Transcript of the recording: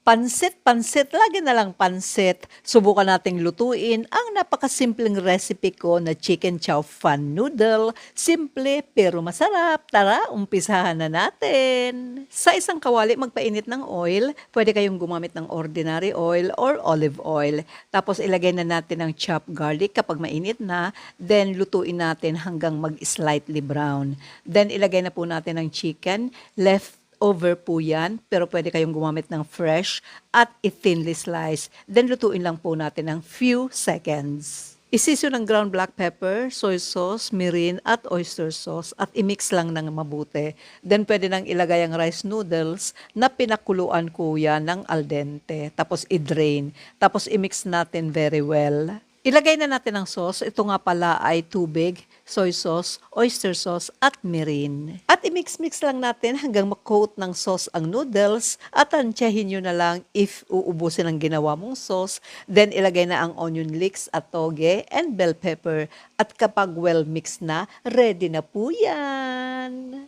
Pansit, pansit, lagi na lang pansit. Subukan nating lutuin ang napakasimpleng recipe ko na chicken chow fan noodle. Simple pero masarap. Tara, umpisahan na natin. Sa isang kawali, magpainit ng oil. Pwede kayong gumamit ng ordinary oil or olive oil. Tapos ilagay na natin ang chopped garlic kapag mainit na. Then lutuin natin hanggang mag-slightly brown. Then ilagay na po natin ang chicken. Over po yan, pero pwede kayong gumamit ng fresh at thinly slice. Then lutuin lang po natin ng few seconds. Isisyo ng ground black pepper, soy sauce, mirin at oyster sauce at i-mix lang ng mabuti. Then pwede nang ilagay ang rice noodles na pinakuluan ko yan ng al dente. Tapos i-drain. Tapos i-mix natin very well. Ilagay na natin ang sauce. Ito nga pala ay tubig, soy sauce, oyster sauce at mirin. At i-mix-mix lang natin hanggang mag-coat ng sauce ang noodles at tansyahin nyo na lang if uubusin ang ginawa mong sauce. Then ilagay na ang onion leeks at toge and bell pepper. At kapag well mixed na, ready na po yan.